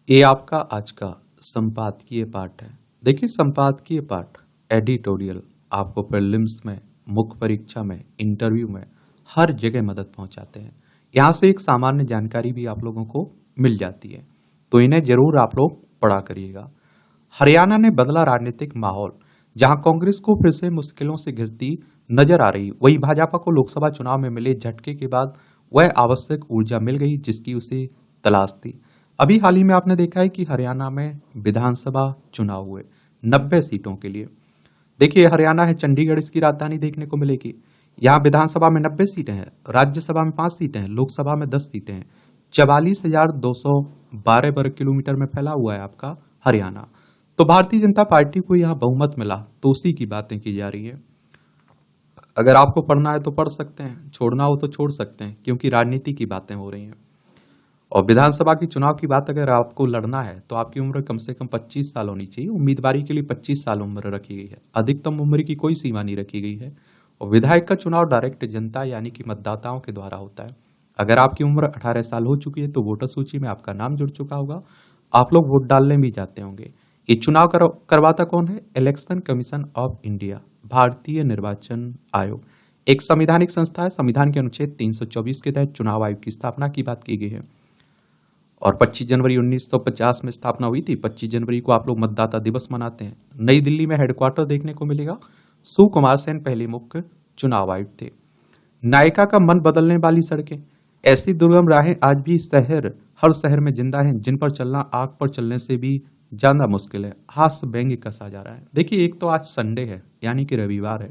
ये आपका आज का संपादकीय पाठ है। देखिए, संपादकीय पाठ एडिटोरियल आपको प्रीलिम्स में, मुख्य परीक्षा में, इंटरव्यू में हर जगह मदद पहुंचाते हैं। यहाँ से एक सामान्य जानकारी भी आप लोगों को मिल जाती है, तो इन्हें जरूर आप लोग पढ़ा करिएगा। हरियाणा ने बदला राजनीतिक माहौल। जहां कांग्रेस को फिर से मुश्किलों से घिरती नजर आ रही, वही भाजपा को लोकसभा चुनाव में मिले झटके के बाद वह आवश्यक ऊर्जा मिल गई जिसकी उसे तलाश थी। अभी हाल ही में आपने देखा है कि हरियाणा में विधानसभा चुनाव हुए 90 सीटों के लिए। देखिए, हरियाणा है, चंडीगढ़ इसकी राजधानी देखने को मिलेगी। यहाँ विधानसभा में 90 सीटें हैं, राज्यसभा में 5 सीटें हैं, लोकसभा में 10 सीटें हैं। 44,212 वर्ग किलोमीटर में फैला हुआ है आपका हरियाणा। तो भारतीय जनता पार्टी को यहाँ बहुमत मिला, तो उसी की बातें की जा रही है। अगर आपको पढ़ना है तो पढ़ सकते हैं, छोड़ना हो तो छोड़ सकते हैं, क्योंकि राजनीति की बातें हो रही हैं। और विधानसभा की चुनाव की बात अगर आपको लड़ना है तो आपकी उम्र कम से कम 25 साल होनी चाहिए। उम्मीदवारी के लिए 25 साल उम्र रखी गई है, अधिकतम उम्र की कोई सीमा नहीं रखी गई है। और विधायक का चुनाव डायरेक्ट जनता यानी कि मतदाताओं के द्वारा होता है। अगर आपकी उम्र 18 साल हो चुकी है तो वोटर सूची में आपका नाम जुड़ चुका होगा, आप लोग वोट डालने भी जाते होंगे। ये चुनाव करवाता कौन है? इलेक्शन कमीशन ऑफ इंडिया, भारतीय निर्वाचन आयोग, एक संवैधानिक संस्था है। संविधान के अनुच्छेद 324 के तहत चुनाव आयोग की स्थापना की बात की गई है और 25 जनवरी 1950 में स्थापना हुई थी। 25 जनवरी को आप लोग मतदाता दिवस मनाते हैं। नई दिल्ली में हेडक्वार्टर देखने को मिलेगा। सुकुमार सेन पहले मुख्य चुनाव आयुक्त थे। नायका का मन बदलने वाली सड़कें, ऐसी दुर्गम राहें आज भी हर शहर में जिंदा हैं, जिन पर चलना आग पर चलने से भी ज्यादा मुश्किल है। हास्य व्यंग्य कसा जा रहा है। देखिए, एक तो आज संडे है यानी कि रविवार है,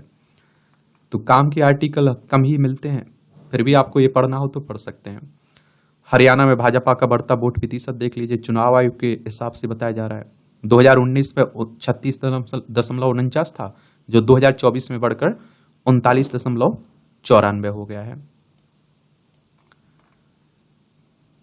तो काम के आर्टिकल कम ही मिलते हैं, फिर भी आपको ये पढ़ना हो तो पढ़ सकते हैं। हरियाणा में भाजपा का बढ़ता वोट प्रतिशत देख लीजिए, चुनाव आयोग के हिसाब से बताया जा रहा है। 2019 में 36.49 था, जो 2024 में बढ़कर 39.94 हो गया है।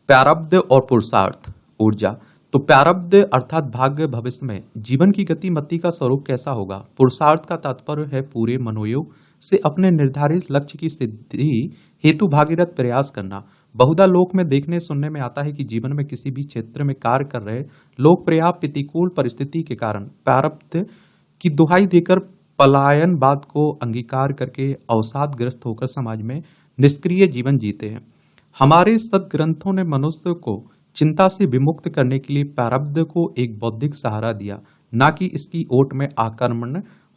प्रारब्ध और पुरुषार्थ ऊर्जा। तो प्रारब्ध अर्थात भाग्य, भविष्य में जीवन की गति मति का स्वरूप कैसा होगा। पुरुषार्थ का तात्पर्य है पूरे मनोयोग से अपने निर्धारित लक्ष्य की सिद्धि हेतु भागीरथ प्रयास करना। बहुधा लोक में देखने सुनने में आता है कि जीवन में किसी भी क्षेत्र में कार्य कर रहे लोग पर्याप्त प्रतिकूल परिस्थिति के कारण प्रारब्ध की दुहाई देकर पलायनवाद को अंगीकार करके अवसादग्रस्त होकर समाज में निष्क्रिय जीवन जीते हैं। हमारे सदग्रंथों ने मनुष्य को चिंता से विमुक्त करने के लिए प्रारब्ध को एक बौद्धिक सहारा दिया, ना कि इसकी ओट में आक्रमण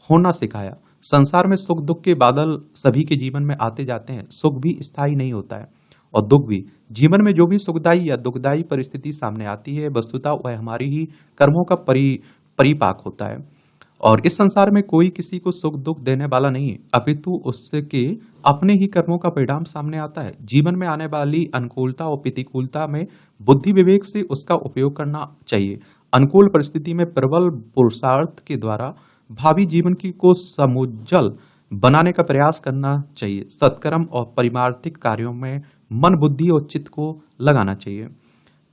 होना सिखाया। संसार में सुख दुख के बादल सभी के जीवन में आते जाते हैं। सुख भी स्थायी नहीं होता है और दुख भी। जीवन में जो भी सुखदायी या दुखदायी परिस्थिति सामने आती है, वस्तुतः वह हमारी ही कर्मों का परिपाक होता है। और इस संसार में कोई किसी को सुख दुख देने वाला नहीं है, अपितु उसके अपने ही कर्मों का परिणाम सामने आता है। जीवन में आने वाली अनुकूलता और प्रतिकूलता में बुद्धि विवेक से उसका उपयोग करना चाहिए। अनुकूल परिस्थिति में प्रबल पुरुषार्थ के द्वारा भावी जीवन की को समुज्जल बनाने का प्रयास करना चाहिए। सत्कर्म और परिमार्थिक कार्यों में मन, बुद्धि और चित्त को लगाना चाहिए।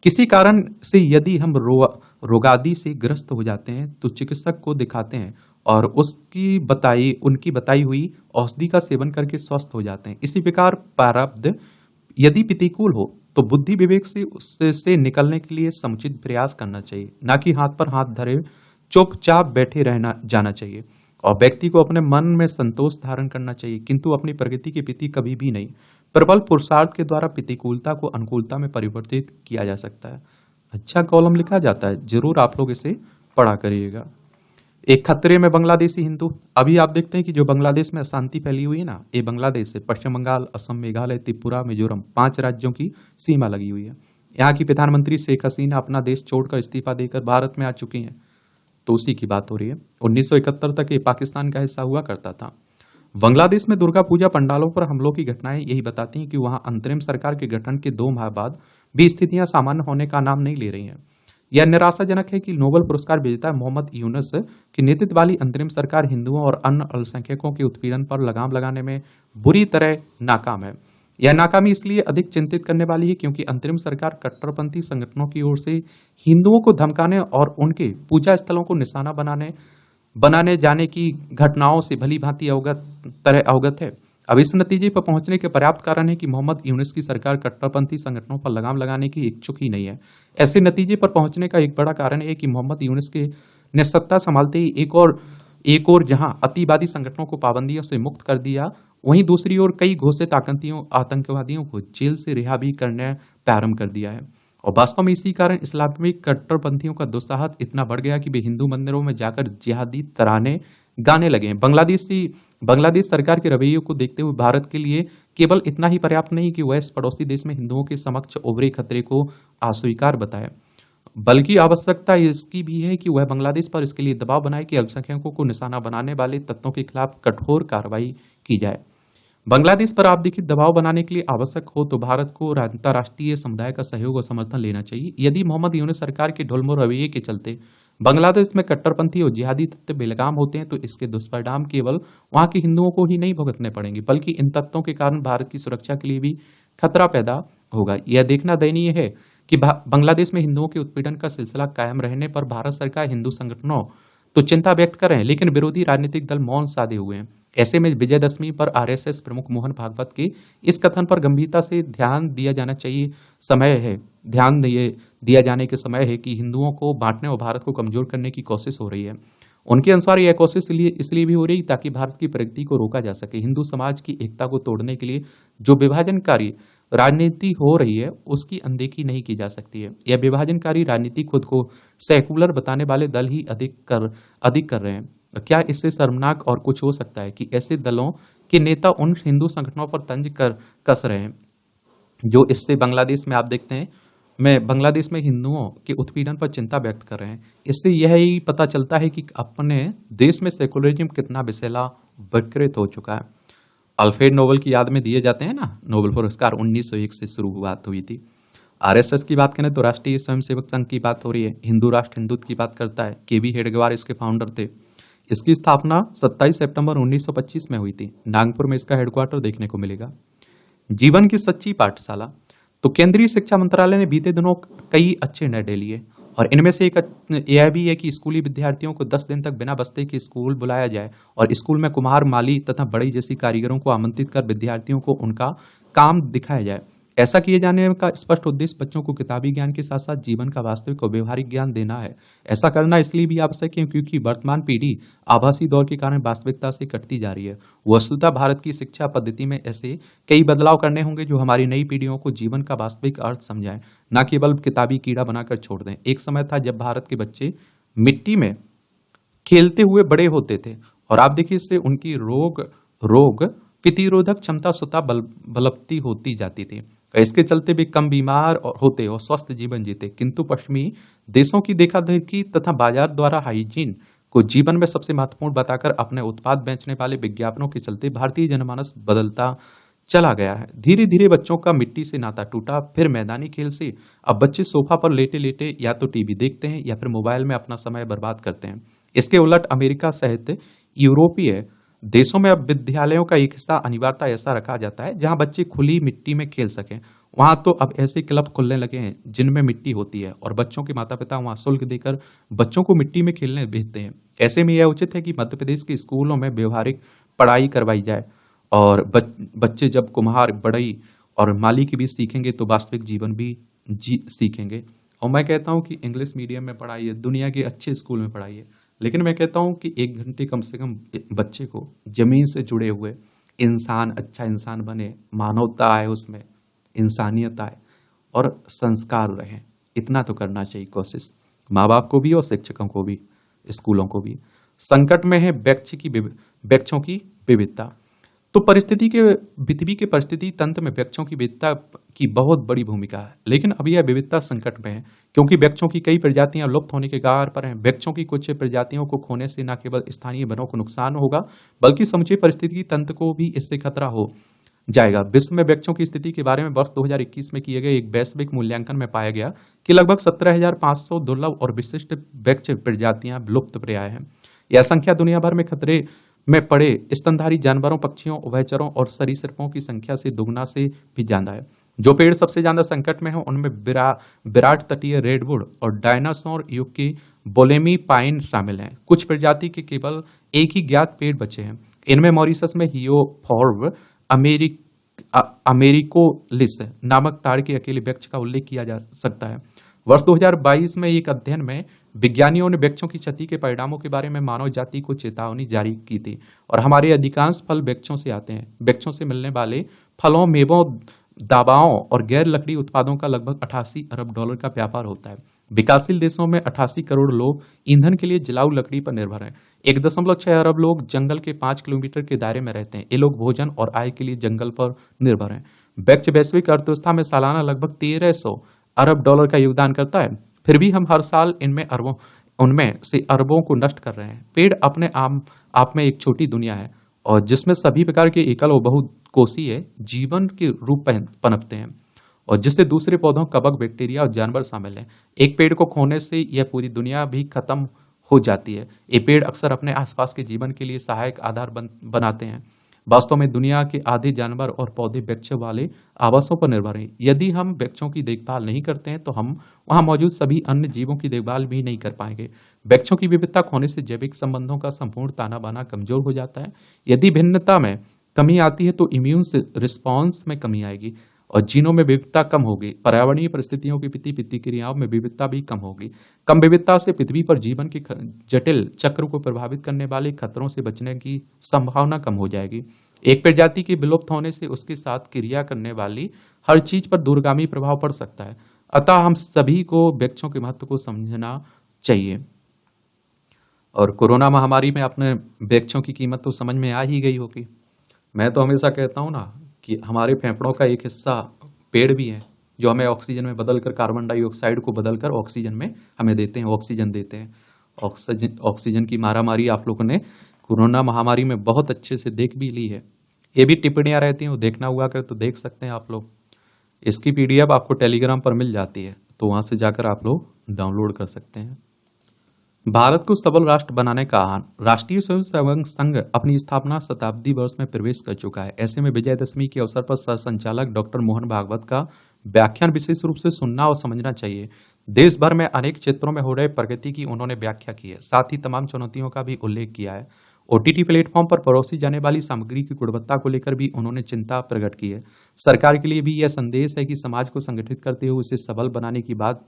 किसी कारण से यदि हम रोगादि से ग्रस्त हो जाते हैं तो चिकित्सक को दिखाते हैं और उनकी बताई हुई औषधि का सेवन करके स्वस्थ हो जाते हैं। इसी प्रकार प्रारब्ध यदि प्रतिकूल हो तो बुद्धि विवेक से उससे निकलने के लिए समुचित प्रयास करना चाहिए, ना कि हाथ पर हाथ धरे चुपचाप बैठे रहना जाना चाहिए। और व्यक्ति को अपने मन में संतोष धारण करना चाहिए, किंतु अपनी प्रगति के प्रति कभी भी नहीं। प्रबल पुरुषार्थ के द्वारा प्रतिकूलता को अनुकूलता में परिवर्तित किया जा सकता है। अच्छा कॉलम लिखा जाता है, जरूर आप लोग इसे पढ़ा करिएगा। एक खतरे में बांग्लादेशी हिंदू। अभी आप देखते हैं कि जो बांग्लादेश में अशांति फैली हुई है ना, ये बांग्लादेश से पश्चिम बंगाल, असम, मेघालय, त्रिपुरा, मिजोरम 5 राज्यों की सीमा लगी हुई है। यहाँ की प्रधानमंत्री शेख हसीना अपना देश छोड़कर इस्तीफा देकर भारत में आ चुकी हैं, तो उसी की बात हो रही है। 1971 तक ये पाकिस्तान का हिस्सा हुआ करता था। बांग्लादेश में दुर्गा पूजा पंडालों पर हमलों की घटनाएं यही बताती हैं कि वहां अंतरिम सरकार के गठन के 2 माह बाद भी स्थितियां सामान्य होने का नाम नहीं ले रही हैं। यह निराशाजनक है कि नोबेल पुरस्कार विजेता मोहम्मद यूनुस की नेतृत्व वाली अंतरिम सरकार हिंदुओं और अन्य अल्पसंख्यकों के उत्पीड़न पर लगाम लगाने में बुरी तरह नाकाम है। यह नाकामी इसलिए अधिक चिंतित करने वाली है क्योंकि अंतरिम सरकार कट्टरपंथी संगठनों की ओर से हिंदुओं को धमकाने और उनके पूजा स्थलों को निशाना बनाने जाने की घटनाओं से भली भांति अवगत है। अब इस नतीजे पर पहुंचने के पर्याप्त कारण है कि मोहम्मद यूनुस की सरकार कट्टरपंथी संगठनों पर लगाम लगाने की इच्छुक ही नहीं है। ऐसे नतीजे पर पहुंचने का एक बड़ा कारण है कि मोहम्मद यूनुस के ने सत्ता संभालते ही एक और जहां अतिवादी संगठनों को पाबंदियों से मुक्त कर दिया, वहीं दूसरी ओर कई घोषित आतंकवादियों को जेल से रिहा भी करने प्रारंभ कर दिया है। और वास्तव में इसी कारण इस्लामिक कट्टरपंथियों का दुस्साहस इतना बढ़ गया कि वे हिंदू मंदिरों में जाकर जिहादी तराने गाने लगे हैं। बांग्लादेश सरकार के रवैये को देखते हुए भारत के लिए केवल इतना ही पर्याप्त नहीं कि वह इस पड़ोसी देश में हिंदुओं के समक्ष उभरे खतरे को अस्वीकार बताए, बल्कि आवश्यकता इसकी भी है कि वह बांग्लादेश पर इसके लिए दबाव बनाए कि अल्पसंख्यकों को निशाना बनाने वाले तत्वों के खिलाफ कठोर कार्रवाई की जाए। बांग्लादेश पर आपराधिक दबाव बनाने के लिए आवश्यक हो तो भारत को अंतर्राष्ट्रीय समुदाय का सहयोग और समर्थन लेना चाहिए। यदि मोहम्मद यूनुस सरकार के ढुलमुल रवैये के चलते बांग्लादेश में कट्टरपंथी और जिहादी तत्व बेलगाम होते हैं तो इसके दुष्परिणाम केवल वहां के हिंदुओं को ही नहीं भुगतने पड़ेंगे, बल्कि इन तत्वों के कारण भारत की सुरक्षा के लिए भी खतरा पैदा होगा। यह देखना दयनीय है कि बांग्लादेश में हिंदुओं के उत्पीड़न का सिलसिला कायम रहने पर भारत सरकार हिंदू संगठनों तो चिंता व्यक्त कर रहे हैं, लेकिन विरोधी राजनीतिक दल मौन साधे हुए हैं। ऐसे में विजयदशमी पर आरएसएस प्रमुख मोहन भागवत के इस कथन पर गंभीरता से ध्यान दिया जाना चाहिए। ध्यान दिया जाने के समय है कि हिंदुओं को बांटने और भारत को कमजोर करने की कोशिश हो रही है। उनके अनुसार यह कोशिश इसलिए भी हो रही ताकि भारत की प्रगति को रोका जा सके। हिंदू समाज की एकता को तोड़ने के लिए जो विभाजनकारी राजनीति हो रही है उसकी अनदेखी नहीं की जा सकती है। यह विभाजनकारी राजनीति खुद को सेकुलर बताने वाले दल ही अधिक कर रहे हैं। क्या इससे शर्मनाक और कुछ हो सकता है कि ऐसे दलों के नेता उन हिंदू संगठनों पर तंज कस रहे हैं जो इससे बांग्लादेश में आप देखते हैं बांग्लादेश में हिंदुओं के उत्पीड़न पर चिंता व्यक्त कर रहे हैं। इससे यह ही पता चलता है कि अपने देश में सेकुलरिज्म कितना विषैला विकृत हो चुका है। अल्फ्रेड नोबेल की याद में दिए जाते हैं ना नोबेल पुरस्कार, 1901 से शुरुआत हुई थी। आरएसएस की बात करें तो राष्ट्रीय स्वयंसेवक संघ की बात हो रही है। हिंदू राष्ट्र हिंदुत्व की बात करता है। केवी हेडगेवार इसके फाउंडर थे। इसकी स्थापना 27 सितंबर 1925 में हुई थी। नागपुर में इसका हेडक्वार्टर देखने को मिलेगा। जीवन की सच्ची पाठशाला तो केंद्रीय शिक्षा मंत्रालय ने बीते दिनों कई अच्छे निर्णय लिए और इनमें से एक यह भी है कि स्कूली विद्यार्थियों को 10 दिन तक बिना बस्ते के स्कूल बुलाया जाए और स्कूल में कुम्हार, माली तथा बढ़ई जैसी कारीगरों को आमंत्रित कर विद्यार्थियों को उनका काम दिखाया जाए। ऐसा किए जाने का स्पष्ट उद्देश्य बच्चों को किताबी ज्ञान के साथ साथ जीवन का वास्तविक और व्यवहारिक ज्ञान देना है। ऐसा करना इसलिए भी आवश्यक है क्योंकि वर्तमान पीढ़ी आभासी दौर के कारण वास्तविकता से कटती जा रही है। वस्तुतः भारत की शिक्षा पद्धति में ऐसे कई बदलाव करने होंगे जो हमारी नई पीढ़ियों को जीवन का वास्तविक अर्थ समझाएं, न केवल किताबी कीड़ा बनाकर छोड़ दें। एक समय था जब भारत के बच्चे मिट्टी में खेलते हुए बड़े होते थे और आप देखिए इससे उनकी रोग प्रतिरोधक क्षमता स्वतः बलवती होती जाती थी। इसके चलते भी कम बीमार होते और स्वस्थ जीवन जीते। किंतु पश्चिमी देशों की देखा-देखी तथा बाजार द्वारा हाइजीन को जीवन में सबसे महत्वपूर्ण बताकर अपने उत्पाद बेचने वाले विज्ञापनों के चलते भारतीय जनमानस बदलता चला गया है। धीरे धीरे बच्चों का मिट्टी से नाता टूटा, फिर मैदानी खेल से अब बच्चे सोफा पर लेटे लेटे या तो टीवी देखते हैं या फिर मोबाइल में अपना समय बर्बाद करते हैं। इसके उलट अमेरिका सहित यूरोपीय देशों में अब विद्यालयों का एक हिस्सा अनिवार्यता ऐसा रखा जाता है जहां बच्चे खुली मिट्टी में खेल सकें। वहां तो अब ऐसे क्लब खुलने लगे हैं जिनमें मिट्टी होती है और बच्चों के माता पिता वहां शुल्क देकर बच्चों को मिट्टी में खेलने भेजते हैं। ऐसे में यह उचित है कि मध्य प्रदेश के स्कूलों में व्यवहारिक पढ़ाई करवाई जाए और बच्चे जब कुम्हार, बढ़ई और माली की भी सीखेंगे तो वास्तविक जीवन भी सीखेंगे। और मैं कहता हूँ कि इंग्लिश मीडियम में पढ़ाइए, दुनिया के अच्छे स्कूल में पढ़ाइए, लेकिन मैं कहता हूं कि 1 घंटे कम से कम बच्चे को जमीन से जुड़े हुए अच्छा इंसान बने, मानवता आए, उसमें इंसानियत आए और संस्कार रहे। इतना तो करना चाहिए कोशिश माँ बाप को भी और शिक्षकों को भी, स्कूलों को भी। संकट में है वृक्षों की विविधता। तो पृथ्वी के परिस्थिति तंत्र में वृक्षों की विविधता की बहुत बड़ी भूमिका है, लेकिन अब यह विविधता संकट में है क्योंकि वृक्षों की कई प्रजातियां लुप्त होने के कगार पर हैं। वृक्षों की कुछ प्रजातियों को खोने से न केवल स्थानीय वनों को नुकसान होगा बल्कि समूचे पारिस्थितिकी तंत्र को भी इससे खतरा हो जाएगा। विश्व में वृक्षों की स्थिति के बारे में वर्ष 2021 में किए गए एक वैश्विक मूल्यांकन में पाया गया कि लगभग 17,500 दुर्लभ और विशिष्ट वृक्ष प्रजातियां लुप्त प्राय हैं। यह संख्या दुनिया भर में खतरे में पड़े स्तनधारी जानवरों, पक्षियों, उभयचरों और सरीसृपों की संख्या से दुगना से भी ज्यादा है। जो पेड़ सबसे ज्यादा संकट में है उनमें विराट तटीय रेडवुड और डायनासोर युग की बोलेमी पाइन शामिल हैं। कुछ प्रजाति के केवल एक ही ज्ञात पेड़ बचे हैं। इनमें मॉरिशस में हियोफोर्ब अमेरिकोलिस नामक ताड़ के अकेले वृक्ष का उल्लेख किया जा सकता है। वर्ष 2022 में एक अध्ययन में विज्ञानियों ने वृक्षों की क्षति के परिणामों के बारे में मानव जाति को चेतावनी जारी की थी। और हमारे अधिकांश फल वृक्षों से आते हैं। वृक्षों से मिलने वाले फलों, मेवों, दवाओं और गैर लकड़ी उत्पादों का लगभग 88 अरब डॉलर का व्यापार होता है। विकासशील देशों में 88 करोड़ लोग ईंधन के लिए जलाऊ लकड़ी पर निर्भर हैं। 1.6 अरब लोग जंगल के 5 किलोमीटर के दायरे में रहते हैं। ये लोग भोजन और आय के लिए जंगल पर निर्भर हैं। वृक्ष वैश्विक अर्थव्यवस्था में सालाना लगभग 1300 अरब डॉलर का योगदान करता है। फिर भी हम हर साल उनमें से अरबों को नष्ट कर रहे हैं। पेड़ अपने आप में एक छोटी दुनिया है और जिसमें सभी प्रकार के एकल और बहुकोषीय जीवन के रूप पनपते हैं और जिससे दूसरे पौधों, कवक, बैक्टीरिया और जानवर शामिल हैं। एक पेड़ को खोने से यह पूरी दुनिया भी खत्म हो जाती है। ये पेड़ अक्सर अपने आसपास के जीवन के लिए सहायक आधार बनाते हैं। वास्तव में दुनिया के आधे जानवर और पौधे वृक्ष वाले आवासों पर निर्भर हैं। यदि हम वृक्षों की देखभाल नहीं करते हैं तो हम वहां मौजूद सभी अन्य जीवों की देखभाल भी नहीं कर पाएंगे। वृक्षों की विविधता खोने से जैविक संबंधों का संपूर्ण ताना बाना कमजोर हो जाता है। यदि भिन्नता में कमी आती है तो इम्यून रिस्पॉन्स में कमी आएगी और जीनों में विविधता कम होगी। पर्यावरणीय परिस्थितियों की प्रति प्रतिक्रियाओं में विविधता भी कम होगी। कम विविधता से पृथ्वी पर जीवन के जटिल चक्र को प्रभावित करने वाले खतरों से बचने की संभावना कम हो जाएगी। एक प्रजाति के विलुप्त होने से उसके साथ क्रिया करने वाली हर चीज पर दूरगामी प्रभाव पड़ सकता है। अतः हम सभी को वृक्षों के महत्व को समझना चाहिए। और कोरोना महामारी में अपने वृक्षों की कीमत तो समझ में आ ही गई होगी। मैं तो हमेशा कहता हूँ ना कि हमारे फेफड़ों का एक हिस्सा पेड़ भी है जो हमें ऑक्सीजन में बदलकर कार्बन डाइऑक्साइड को बदलकर ऑक्सीजन में हमें देते हैं, ऑक्सीजन देते हैं। ऑक्सीजन की मारामारी आप लोगों ने कोरोना महामारी में बहुत अच्छे से देख भी ली है। ये भी टिप्पणियां रहती हैं, वो देखना हुआ कर तो देख सकते हैं आप लोग। इसकी पीडीएफ आपको टेलीग्राम पर मिल जाती है, तो वहां से जाकर आप लोग डाउनलोड कर सकते हैं। भारत को सबल राष्ट्र बनाने का आह्वान। राष्ट्रीय स्वयंसेवक संघ अपनी स्थापना शताब्दी वर्ष में प्रवेश कर चुका है। ऐसे में विजयदशमी के अवसर पर सह संचालक डॉक्टर मोहन भागवत का व्याख्यान विशेष रूप से सुनना और समझना चाहिए। देश भर में अनेक क्षेत्रों में हो रहे प्रगति की उन्होंने व्याख्या की है, साथ ही तमाम चुनौतियों का भी उल्लेख किया है। ओटीटी प्लेटफॉर्म पर परोसी जाने वाली सामग्री की गुणवत्ता को लेकर भी उन्होंने चिंता प्रकट की है। सरकार के लिए भी यह संदेश है कि समाज को संगठित करते हुए उसे सबल बनाने की बात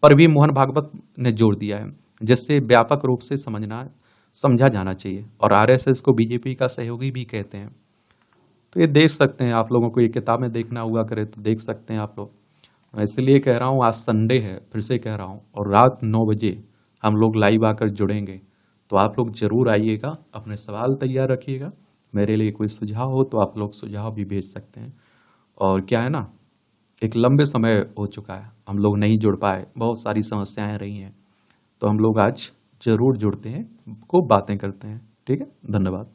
पर भी मोहन भागवत ने जोर दिया है, जिससे व्यापक रूप से समझा जाना चाहिए। और आरएसएस को बीजेपी का सहयोगी भी कहते हैं। तो ये देख सकते हैं आप लोगों को, ये किताबें देखना हुआ करे तो देख सकते हैं आप लोग। मैं इसलिए कह रहा हूँ, आज संडे है, फिर से कह रहा हूँ, और रात 9 बजे हम लोग लाइव आकर जुड़ेंगे। तो आप लोग जरूर आइएगा, अपने सवाल तैयार रखिएगा। मेरे लिए कोई सुझाव हो तो आप लोग सुझाव भी भेज सकते हैं। और क्या है ना, एक लंबे समय हो चुका है, हम लोग नहीं जुड़ पाए, बहुत सारी समस्याएं रही हैं। तो हम लोग आज जरूर जुड़ते हैं, खूब बातें करते हैं। ठीक है, धन्यवाद।